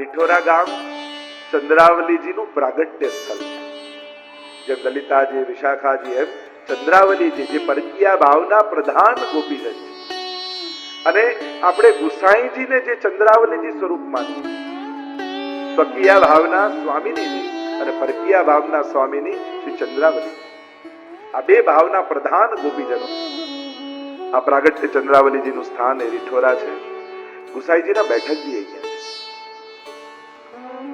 રીઠોરા ગામ ચંદ્રાવલીજીનું પ્રાગટ્ય સ્થળ છે. જેમ લલિતાજી, વિશાખાજી એમ ચંદ્રાવલીજી જે પરકીયા ભાવના પ્રધાન ગોપીજન છે. અને આપણે ગુસાઈજીને જે ચંદ્રાવલીજી સ્વરૂપ માનીએ, સ્વકીયા ભાવના સ્વામીની અને પરકીયા ભાવના સ્વામીની શ્રી ચંદ્રાવલી, આ બે ભાવના પ્રધાન ગોપીજનો. આ પ્રાગટ્ય ચંદ્રાવલીજીનું સ્થાન એ રીઠોરા છે. ગુસાઈજીના બેઠકજી અહીંયા છે.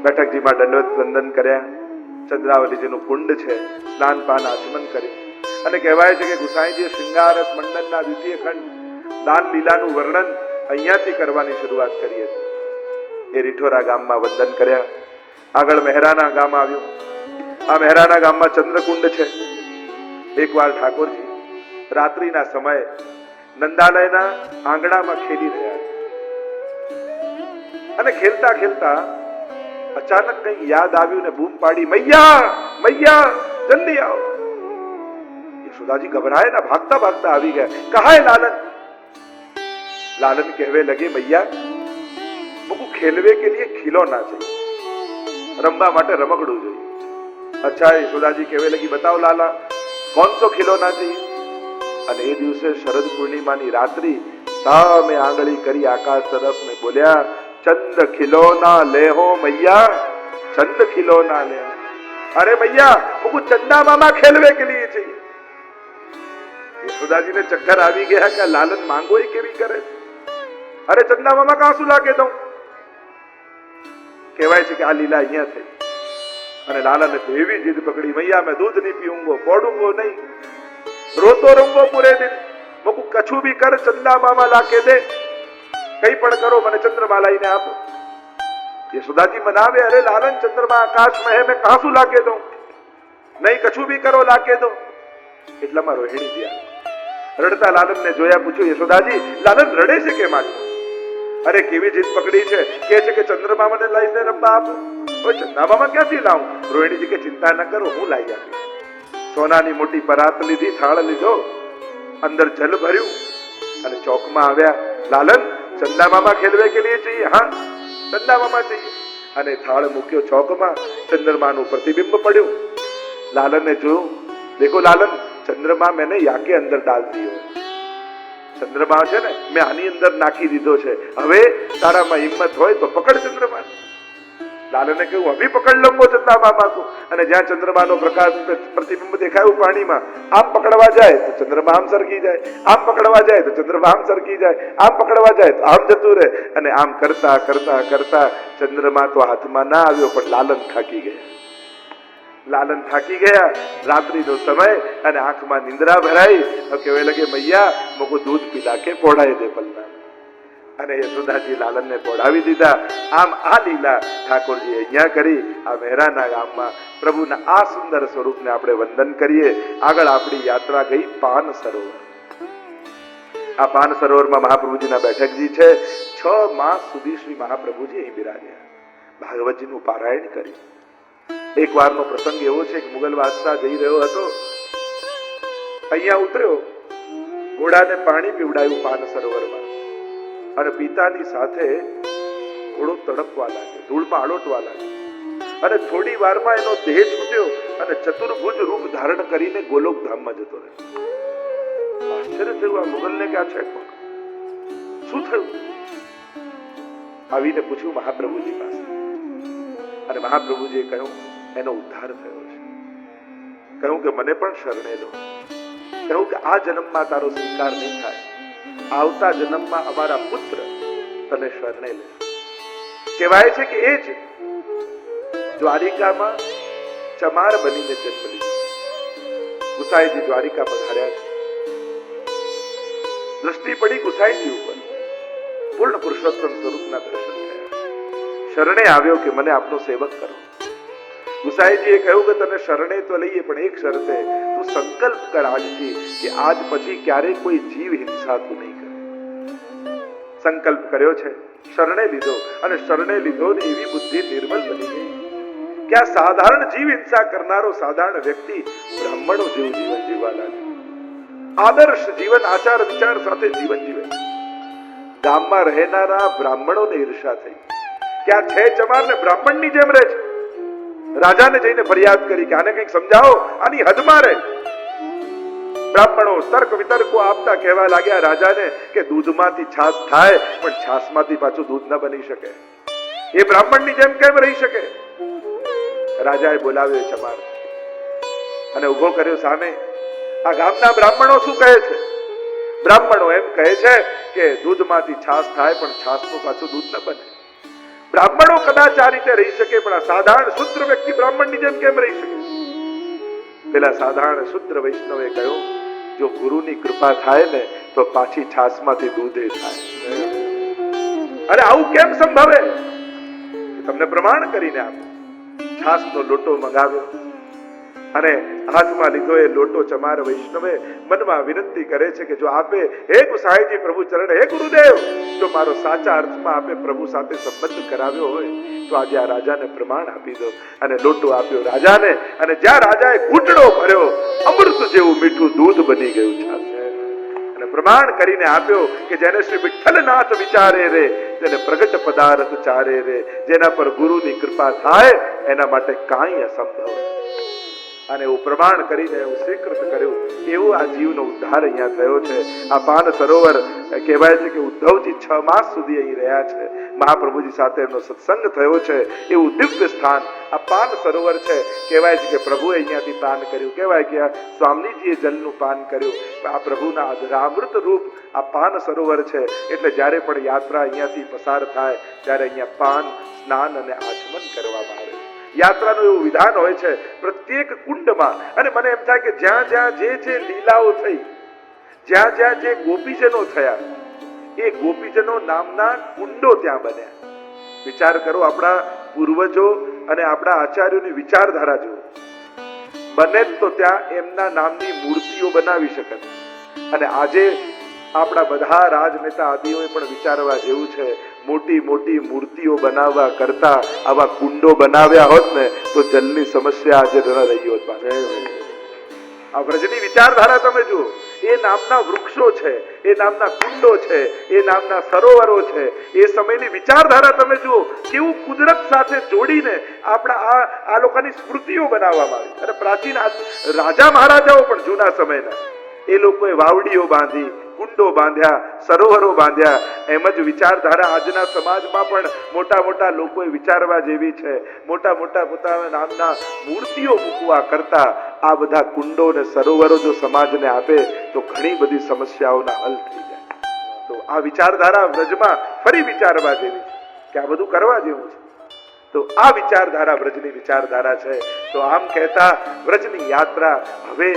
બેઠકજીમાં દંડવત વંદન કર્યા. ચંદ્રાવલીજીનું કુંડ છે, સ્નાન પાન આચમન કર્યું. અને કહેવાય છે કે ગુસાઈજીએ શૃંગારસ મંડનના દ્વિતીય ખંડ દાન લીલાનું વર્ણન અહીંયાથી કરવાની શરૂઆત કરી હતી. એ રીઠોરા ગામમાં વંદન કર્યા. આગળ મહેરાના ગામ આવ્યું. આ મહેરાના ગામમાં ચંદ્રકુંડ છે. એકવાર ઠાકોરજી રાત્રિના સમયે નંદાલયના આંગણામાં ખેલી રહ્યા અને ખેલતા ખેલતા અચાનક કંઈક યાદ આવ્યું ને બૂમ પાડી, મૈયા મૈયા જલ્દી આવો. યશોદાજી ગભરાય ના ભાગતા ભાગતા આવી ગયા. કહા હે લાलन? लालन कहवे लगे, मैया मुझको खेलवे के लिए खिलौना चाहिए, रमवा માટે રમકડું જોઈએ. અચ્છા, યશોદાજી કહેવે લગી, बताओ लाला कौन સો खिलौना चाहिए? અને એ દિવસે શરદ પૂર્ણિમાની રાત્રિ સામે આંગળી કરી આકાશ તરફ ને બોલ્યા, ચંદ खिलौना ले हो मैया, चंद खिलौना ले. अरे मैया मुझको चंदा मामा खेलवे के लिए चाहिए. યશોદાજી ને ચક્કર આવી ગયા કે લાલન માંગો એ કેવી કરે. અરે ચંદા મામા કહાં સુલા કે દઉં? કહેવાય છે કે આ લીલા અહીંયા થઈ. અને લાલાને તો એવી જીદ પકડી, મૈયા મેં દૂધ નહીં પીऊंगो, पौडूंगो नहीं, रोतो रहूंगो पूरे दिन, मुझको कछु भी कर चंदा मामा लाके दे, कहीं पण करो મને ચંદ્રમા લાઈને આપો. યશોદાજી મનાવે, અરે લાલન ચંદ્રમા આકાશ में है, मैं कहां से लाके दूं? नहीं, कछु भी करो लाके दो. એટલામાં રોહિણીજી આવી. રડતા લાલનને જોયા, પૂછ્યું, યશોદાજી લાલન રડે છે કેમ આજે? અરે કેવી જીદ પકડી છે, કે છે કે ચંદ્રમા મને લાઈને રમવા આપો. ઓય ચંદ્રમામાં ક્યાંથી લાવું? રોહિણીજી કે ચિંતા ન કરો, હું લાવી આપીશ. સોનાની મોટી પરાત લીધી, થાળ લીધો, અંદર જલ ભર્યું અને ચોકમાં આવ્યા. લાલન ચંદા મામા ખેલવે કે લીએ चाहिए? हाँ चंदा मामा चाहिए. અને થાળ મૂક્યો ચોકમાં. ચંદ્રમાનું પ્રતિબિંબ પડ્યું. લાલને જોયું, देखो लालन चंद्रमा मैंने यहाँ के अंदर डाल दियो. चंद्रमा છે ને મેં આની અંદર નાખી દીધો છે. હવે તારામાં હિંમત હોય તો પકડ ચંદ્રમા. લાલને કહ્યું, અભી પકડ લઉંગો ચંદા મામા को. અને જ્યાં ચંદ્રમાનો પ્રકાશ પ્રતિબિંબ દેખાયું પાણીમાં, આમ પકડવા જાય તો ચંદ્રમા આમ સરકી જાય, આમ પકડવા જાય તો ચંદ્રમા આમ સરકી જાય, આમ પકડવા જાય તો આમ જતું રહે. અને આમ કરતા કરતા કરતા ચંદ્રમા તો હાથમાં ના આવ્યો, પણ લાલન થાકી ગયા. લાલન થાકી ગયા. રાત્રિનો સમય અને આંખમાં નિંદ્રા ભરાઈ. કહેવા લગે, મૈયા મુझको दूध पिला के પોઢાઈ દે પલ્લા. અને યશોદાજી લાલનને પોઢાવી દીધા. આમ આ લીલા ઠાકોરજી અહીંયા કરી. આ મહેરાના ગામમાં પ્રભુના આ સુંદર સ્વરૂપને આપણે વંદન કરીએ. આગળ આપણી યાત્રા ગઈ પાન સરોવર. આ પાન સરોવરમાં મહાપ્રભુજીના બેઠકજી છે. 6 માસ સુધી શ્રી મહાપ્રભુજી અહીં બિરાજ્યા. ભાગવતજીનું પારાયણ કર્યું. એક વારનો પ્રસંગ એવો છે કે મુગલ બાદશાહ જઈ રહ્યો હતો, અહીંયા ઉતર્યો, ઘોડાને પાણી પીવડાયું પાન સરોવરમાં, અને પિતાની સાથે ઘોડો તડપવા લાગ્યો, ધૂળમાં આળોટવા લાગ્યો. અને થોડી વારમાં એનો દેહ છૂટ્યો અને ચતુર્ભુજ રૂપ ધારણ કરીને ગોલોક ધામમાં જતો રહ્યો. આશ્ચર્ય થયું, આ મુગલને કે આ છે શું થયું? આવીને પૂછ્યું મહાપ્રભુજી પાસે. અને મહાપ્રભુજીએ કહ્યું, એનો ઉદ્ધાર થયો છે. કહ્યું કે મને પણ શરણે લો. કહ્યું કે આ જન્મમાં તારો સ્વીકાર નહીં થાય, આવતા જન્મમાં અમારા પુત્ર તને શરણે લે. કહેવાય છે કે એ જ દ્વારિકામાં ચમાર બનીને જન્મ લીધો. ગુસાઈજી દ્વારિકા પધાર્યા છે. દ્રષ્ટિ પડી ગુસાઈજી ઉપર, પૂર્ણ પુરુષોત્તમ સ્વરૂપના દર્શન થયા. શરણે આવ્યો કે મને આપનો સેવક કરો. ગુસાઈજીએ કહ્યું કે તને શરણે તો લઈએ, પણ એક શરતે, તું સંકલ્પ કર આજથી કે આજ પછી ક્યારેય કોઈ જીવ હિંસા તું નહીં કરે. સંકલ્પ કર્યો છે, શરણે લીધો. અને શરણે લીધો ને એવી બુદ્ધિ નિર્મલ બની ગઈ કે આ સાધારણ જીવ હિંસા કરનારો સાધારણ વ્યક્તિ બ્રાહ્મણો જેવું જીવન જીવવા લાગ્યો. આદર્શ જીવન, આચાર વિચાર સાથે જીવન જીવે. ગામમાં રહેનારા બ્રાહ્મણોને ઈર્ષા થઈ કે આ છે ચમાર ને બ્રાહ્મણની જેમ રહે છે. રાજાને જઈને ફરિયાદ કરી કે આને કંઈક સમજાવો, આની હદમાં રહે. બ્રાહ્મણો તર્ક વિતર્કો આપતા કહેવા લાગ્યા રાજાને કે દૂધમાંથી છાશ થાય પણ છાશમાંથી પાછું દૂધ ન બની શકે. એ બ્રાહ્મણની જેમ કેમ રહી શકે? રાજાએ બોલાવ્યો ચમાર અને ઉભો કર્યો સામે. આ ગામના બ્રાહ્મણો શું કહે છે? બ્રાહ્મણો એમ કહે છે કે દૂધમાંથી છાશ થાય પણ છાશનું પાછું દૂધ ન બને. બ્રાહ્મણો કદાચ આ રીતે રહી શકે પણ આ સાધારણ શુદ્ર વ્યક્તિ બ્રાહ્મણની જેમ કેમ રહી શકે? પેલા સાધારણ શુદ્ર વૈષ્ણવે કહ્યું, જો ગુરુની કૃપા થાય ને તો પાછી છાશમાંથી દૂધે થાય. અરે આવું કેમ સંભવે? તમને પ્રમાણ કરીને આપો. છાશનો લોટો મંગાવ્યો અને હાથમાં લીધો. એ લોટો ચમાર વૈષ્ણવે મનમાં વિનંતી કરે છે કે જો આપે, હે ગુસાઈજી પ્રભુ ચરણ, હે ગુરુદેવ, જો મારો સાચા અર્થમાં આપે પ્રભુ સાથે સંબંધ કરાવ્યો હોય તો આજે આ રાજાને પ્રમાણ આપી દો. અને લોટો આપ્યો રાજાને અને જ્યાં રાજાએ ઘૂંટડો ભર્યો અમૃત જેવું મીઠું દૂધ બની ગયું છાશ. અને પ્રમાણ કરીને આપ્યો કે જેને શ્રી વિઠ્ઠલનાથ વિચારે રે તેને પ્રગટ પદાર્થ ચારે રે. જેના પર ગુરુની કૃપા થાય એના માટે કાંઈ અસંભવ. અને એવું પ્રમાણ કરીને એવું સ્વીકૃત કર્યું. એવું આ જીવનો ઉદ્ધાર અહીંયા થયો છે. આ પાન સરોવર કહેવાય છે કે ઉદ્ધવજી 6 માસ સુધી અહીં રહ્યા છે. મહાપ્રભુજી સાથે એમનો સત્સંગ થયો છે. એવું દિવ્ય સ્થાન આ પાન સરોવર છે. કહેવાય છે કે પ્રભુએ અહીંયાથી પાન કર્યું. કહેવાય કે આ સ્વામીજીએ જલનું પાન કર્યું. આ પ્રભુના અમૃત રૂપ આ પાન સરોવર છે. એટલે જ્યારે પણ યાત્રા અહીંયાથી પસાર થાય ત્યારે અહીંયા પાન, સ્નાન અને આચમન કરવામાં આવે. યાત્રાનું એવું વિધાન હોય છે પ્રત્યેક કુંડમાં. અને મને એમ થાય કે જ્યાં જ્યાં જે લીલાઓ થઈ, જ્યાં જ્યાં જે ગોપીજનો થયા, એ ગોપીજનો નામના કુંડો ત્યાં બન્યા. વિચાર કરો, આપણા પૂર્વજો અને આપણા આચાર્યોની વિચારધારા જુઓ. બને તો ત્યાં એમના નામની મૂર્તિઓ બનાવી શકે. અને આજે આપણા બધા રાજનેતા આદિઓએ પણ વિચારવા જેવું છે. મોટી મોટી મૂર્તિઓ બનાવવા કરતા આવા કુંડો બનાવ્યા હોત ને તો જલની સમસ્યા આજે ન રહી હોત. આ વ્રજની વિચારધારા તમે જુઓ. એ નામના વૃક્ષો છે, એ નામના કુંડો છે, એ નામના સરોવરો છે. એ સમયની વિચારધારા તમે જુઓ કેવું કુદરત સાથે જોડીને આપણા આ લોકોની સ્મૃતિઓ બનાવવામાં આવી. અને પ્રાચીન રાજા મહારાજાઓ પણ જૂના સમયના એ લોકોએ વાવડીઓ બાંધી, કુંડો બાંધ્યા, સરોવરો બાંધ્યા. એમ જ વિચારધારા આજના સમાજમાં પણ મોટા મોટા લોકોએ વિચારવા જેવી છે. મોટા મોટા પોતાના નામના મૂર્તિઓ મૂકવા કરતા આ બધા કુંડો અને સરોવરો જો સમાજને આપે તો ઘણી બધી સમસ્યાઓના હલ થઈ જાય. તો આ વિચારધારા વ્રજમાં ફરી વિચારવા જેવી છે કે આ બધું કરવા જેવું છે. તો આ વિચારધારા વ્રજની વિચારધારા છે. તો આમ કહેતા વ્રજની યાત્રા હવે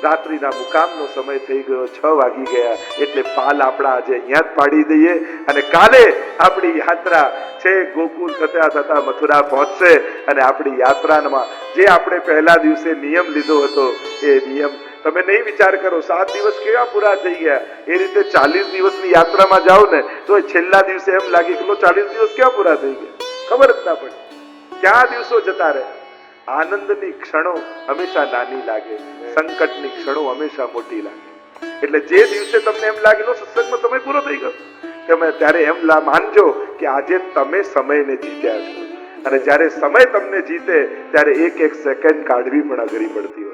રાત્રિના મુકામનો સમય થઈ ગયો. 6 વાગી ગયા. એટલે પાલ આપણા આજે અહીંયા જ પાડી દઈએ અને કાલે આપણી યાત્રા છે ગોકુળ થતા થતા મથુરા પહોંચશે. અને આપણી યાત્રામાં જે આપણે પહેલા દિવસે નિયમ લીધો હતો એ નિયમ તમે નહીં વિચાર કરો 7 દિવસ કેવા પૂરા થઈ ગયા. એ રીતે 40 દિવસની યાત્રામાં જાઓ ને તો છેલ્લા દિવસે એમ લાગે કે 40 દિવસ કેવા પૂરા થઈ ગયા, ખબર જ ના પડે. ક્યાં દિવસો જતા રહે. આનંદની ક્ષણો હંમેશા નાની લાગે, સંકટની ક્ષણો હંમેશા મોટી લાગે. એટલે જે દિવસે તમને એમ લાગે સત્સંગનો સમય પૂરો થઈ ગયો, તમે ત્યારે એમ માનજો કે આજે તમે સમયને જીત્યા છો. અને જ્યારે સમય તમને જીતે ત્યારે એક એક સેકન્ડ કાઢવી પણ અઘરી પડતી હોય.